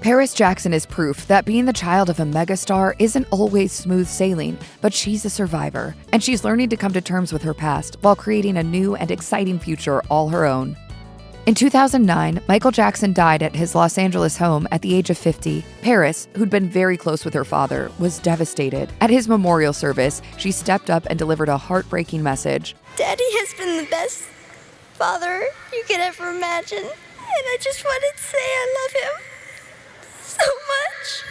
Paris Jackson is proof that being the child of a megastar isn't always smooth sailing, but she's a survivor, and she's learning to come to terms with her past while creating a new and exciting future all her own. In 2009, Michael Jackson died at his Los Angeles home at the age of 50. Paris, who'd been very close with her father, was devastated. At his memorial service, she stepped up and delivered a heartbreaking message. Daddy has been the best father you could ever imagine, and I just wanted to say I love him so much.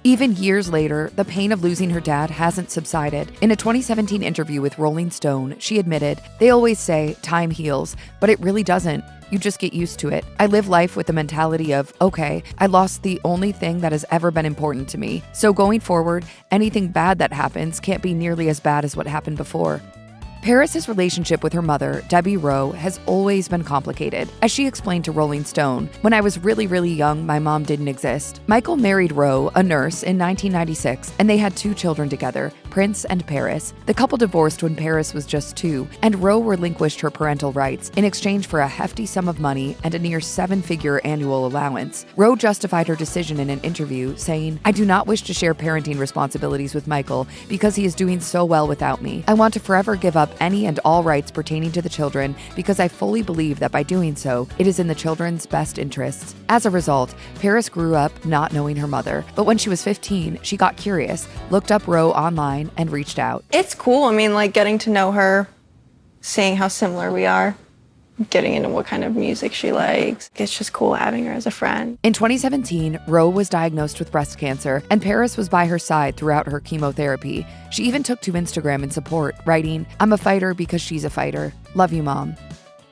Even years later, the pain of losing her dad hasn't subsided. In a 2017 interview with Rolling Stone, she admitted, "They always say time heals, but it really doesn't. You just get used to it. I live life with the mentality of, okay, I lost the only thing that has ever been important to me. So going forward, anything bad that happens can't be nearly as bad as what happened before." Paris's relationship with her mother, Debbie Rowe, has always been complicated. As she explained to Rolling Stone, "When I was really young, my mom didn't exist." Michael married Rowe, a nurse, in 1996, and they had 2 children together, Prince and Paris. The couple divorced when Paris was just 2, and Rowe relinquished her parental rights in exchange for a hefty sum of money and a near 7-figure annual allowance. Rowe justified her decision in an interview, saying, "I do not wish to share parenting responsibilities with Michael because he is doing so well without me. I want to forever give up any and all rights pertaining to the children because I fully believe that by doing so, it is in the children's best interests." As a result, Paris grew up not knowing her mother, but when she was 15, she got curious, looked up Rowe online, and reached out. It's cool. I mean, like getting to know her, seeing how similar we are, getting into what kind of music she likes. It's just cool having her as a friend. In 2017, Rowe was diagnosed with breast cancer, and Paris was by her side throughout her chemotherapy. She even took to Instagram in support, writing, "I'm a fighter because she's a fighter. Love you, Mom."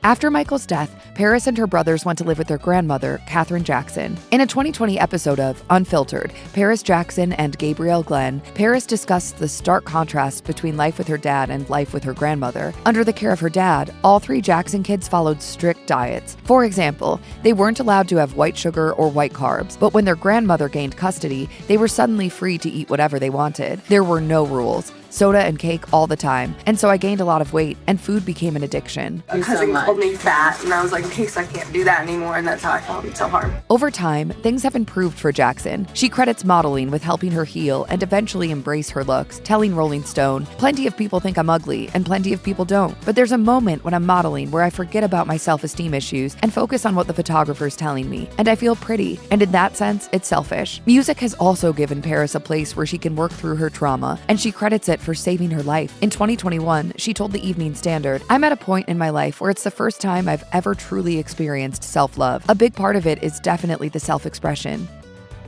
After Michael's death, Paris and her brothers went to live with their grandmother, Katherine Jackson. In a 2020 episode of Unfiltered, Paris Jackson and Gabrielle Glenn, Paris discussed the stark contrast between life with her dad and life with her grandmother. Under the care of her dad, all 3 Jackson kids followed strict diets. For example, they weren't allowed to have white sugar or white carbs, but when their grandmother gained custody, they were suddenly free to eat whatever they wanted. There were no rules. Soda and cake all the time. And so I gained a lot of weight, and food became an addiction. My cousin called me fat, and I was like, okay, so I can't do that anymore, and that's how I felt so hard. Over time, things have improved for Jackson. She credits modeling with helping her heal and eventually embrace her looks, telling Rolling Stone, "Plenty of people think I'm ugly, and plenty of people don't. But there's a moment when I'm modeling where I forget about my self-esteem issues and focus on what the photographer's telling me, and I feel pretty, and in that sense, it's selfish." Music has also given Paris a place where she can work through her trauma, and she credits it for saving her life. In 2021, she told the Evening Standard, "I'm at a point in my life where it's the first time I've ever truly experienced self-love. A big part of it is definitely the self-expression."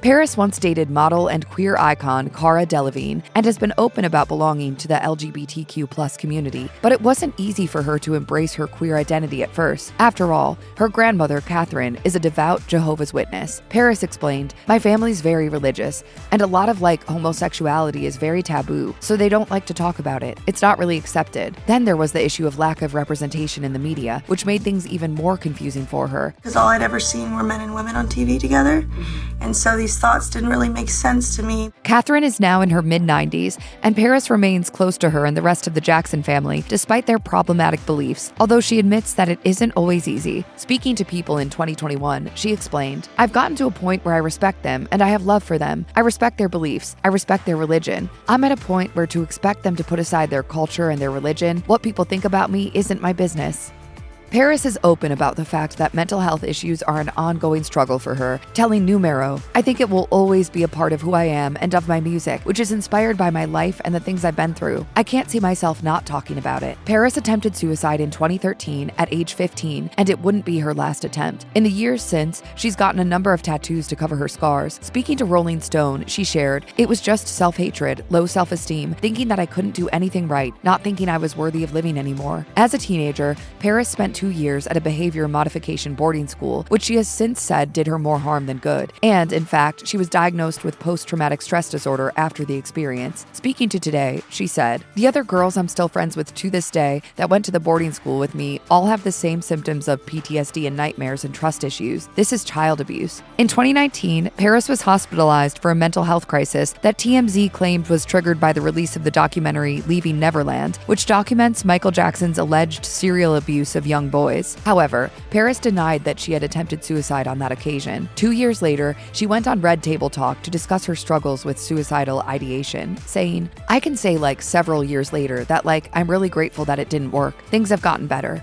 Paris once dated model and queer icon Cara Delevingne and has been open about belonging to the LGBTQ+ community, but it wasn't easy for her to embrace her queer identity at first. After all, her grandmother, Catherine, is a devout Jehovah's Witness. Paris explained, "My family's very religious, and a lot of homosexuality is very taboo, so they don't like to talk about it. It's not really accepted." Then there was the issue of lack of representation in the media, which made things even more confusing for her. Because all I'd ever seen were men and women on TV together, and so these thoughts didn't really make sense to me. Catherine is now in her mid-90s, and Paris remains close to her and the rest of the Jackson family, despite their problematic beliefs, although she admits that it isn't always easy. Speaking to People in 2021, she explained, "I've gotten to a point where I respect them, and I have love for them. I respect their beliefs. I respect their religion. I'm at a point where to expect them to put aside their culture and their religion, what people think about me isn't my business." Paris is open about the fact that mental health issues are an ongoing struggle for her, telling Numero, "I think it will always be a part of who I am and of my music, which is inspired by my life and the things I've been through. I can't see myself not talking about it." Paris attempted suicide in 2013 at age 15, and it wouldn't be her last attempt. In the years since, she's gotten a number of tattoos to cover her scars. Speaking to Rolling Stone, she shared, "It was just self-hatred, low self-esteem, thinking that I couldn't do anything right, not thinking I was worthy of living anymore." As a teenager, Paris spent 2 years at a behavior modification boarding school, which she has since said did her more harm than good. And, in fact, she was diagnosed with post-traumatic stress disorder after the experience. Speaking to Today, she said, "The other girls I'm still friends with to this day that went to the boarding school with me all have the same symptoms of PTSD and nightmares and trust issues. This is child abuse." In 2019, Paris was hospitalized for a mental health crisis that TMZ claimed was triggered by the release of the documentary Leaving Neverland, which documents Michael Jackson's alleged serial abuse of young boys. However, Paris denied that she had attempted suicide on that occasion. 2 years later, she went on Red Table Talk to discuss her struggles with suicidal ideation, saying, "I can say several years later that I'm really grateful that it didn't work. Things have gotten better."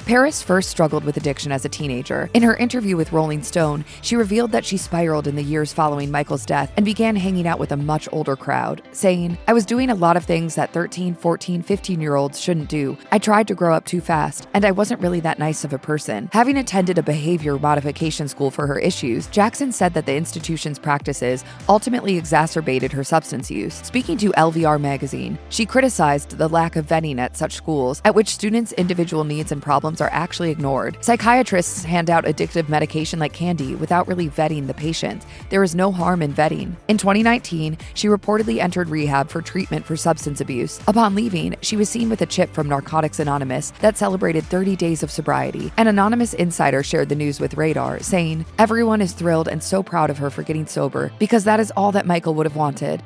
Paris first struggled with addiction as a teenager. In her interview with Rolling Stone, she revealed that she spiraled in the years following Michael's death and began hanging out with a much older crowd, saying, "I was doing a lot of things that 13, 14, 15-year-olds shouldn't do. I tried to grow up too fast, and I wasn't really that nice of a person." Having attended a behavior modification school for her issues, Jackson said that the institution's practices ultimately exacerbated her substance use. Speaking to LVR magazine, she criticized the lack of vetting at such schools, at which students' individual needs and problems are actually ignored. Psychiatrists hand out addictive medication like candy without really vetting the patient. There is no harm in vetting. In 2019, she reportedly entered rehab for treatment for substance abuse. Upon leaving, she was seen with a chip from Narcotics Anonymous that celebrated 30 days of sobriety. An anonymous insider shared the news with Radar, saying, "Everyone is thrilled and so proud of her for getting sober because that is all that Michael would have wanted."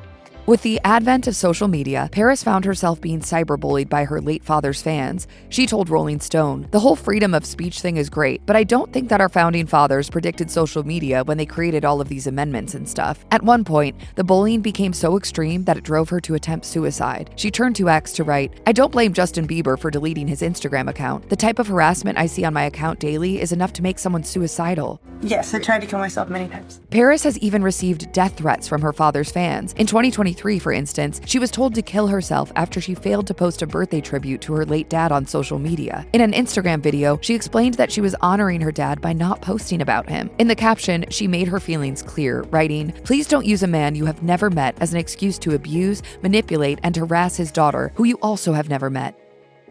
With the advent of social media, Paris found herself being cyberbullied by her late father's fans. She told Rolling Stone, "The whole freedom of speech thing is great, but I don't think that our founding fathers predicted social media when they created all of these amendments and stuff." At one point, the bullying became so extreme that it drove her to attempt suicide. She turned to X to write, "I don't blame Justin Bieber for deleting his Instagram account. The type of harassment I see on my account daily is enough to make someone suicidal." Yes, I tried to kill myself many times. Paris has even received death threats from her father's fans. In 2023, for instance, she was told to kill herself after she failed to post a birthday tribute to her late dad on social media. In an Instagram video, she explained that she was honoring her dad by not posting about him. In the caption, she made her feelings clear, writing, "Please don't use a man you have never met as an excuse to abuse, manipulate, and harass his daughter, who you also have never met."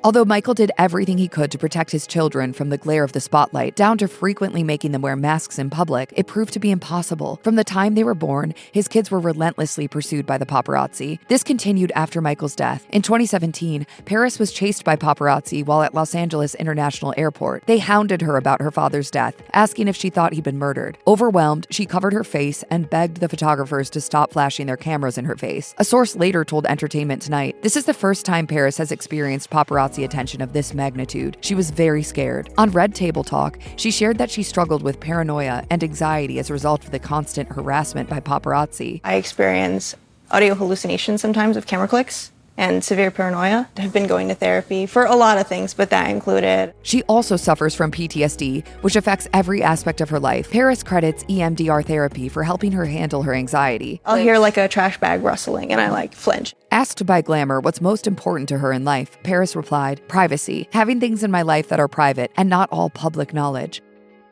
Although Michael did everything he could to protect his children from the glare of the spotlight, down to frequently making them wear masks in public, it proved to be impossible. From the time they were born, his kids were relentlessly pursued by the paparazzi. This continued after Michael's death. In 2017, Paris was chased by paparazzi while at Los Angeles International Airport. They hounded her about her father's death, asking if she thought he'd been murdered. Overwhelmed, she covered her face and begged the photographers to stop flashing their cameras in her face. A source later told Entertainment Tonight, "This is the first time Paris has experienced paparazzi attention of this magnitude. She was very scared." On Red Table Talk, she shared that she struggled with paranoia and anxiety as a result of the constant harassment by paparazzi. I experience audio hallucinations sometimes of camera clicks and severe paranoia. I've been going to therapy for a lot of things, but that included. She also suffers from PTSD, which affects every aspect of her life. Paris credits EMDR therapy for helping her handle her anxiety. I'll hear a trash bag rustling and I flinch. Asked by Glamour what's most important to her in life, Paris replied, "Privacy, having things in my life that are private and not all public knowledge."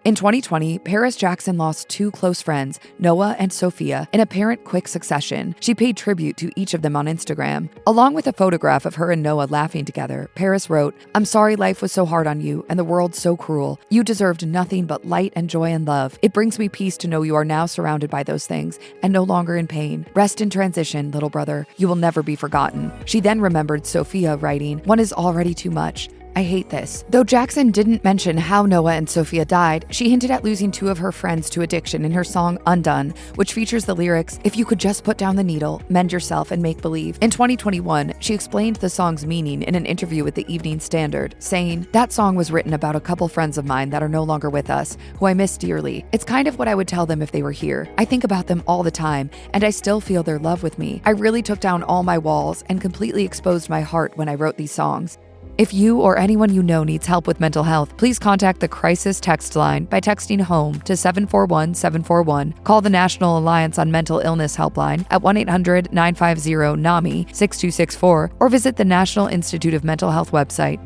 In 2020, Paris Jackson lost two close friends, Noah and Sophia, in apparent quick succession. She paid tribute to each of them on Instagram. Along with a photograph of her and Noah laughing together, Paris wrote, "I'm sorry life was so hard on you and the world so cruel. You deserved nothing but light and joy and love. It brings me peace to know you are now surrounded by those things and no longer in pain. Rest in transition, little brother. You will never be forgotten." She then remembered Sophia writing, "One is already too much. I hate this." Though Jackson didn't mention how Noah and Sophia died, she hinted at losing two of her friends to addiction in her song Undone, which features the lyrics, "If you could just put down the needle, mend yourself, and make believe." In 2021, she explained the song's meaning in an interview with the Evening Standard, saying, "That song was written about a couple friends of mine that are no longer with us, who I miss dearly. It's kind of what I would tell them if they were here. I think about them all the time, and I still feel their love with me. I really took down all my walls and completely exposed my heart when I wrote these songs." If you or anyone you know needs help with mental health, please contact the Crisis Text Line by texting HOME to 741-741, call the National Alliance on Mental Illness Helpline at 1-800-950-NAMI 6264, or visit the National Institute of Mental Health website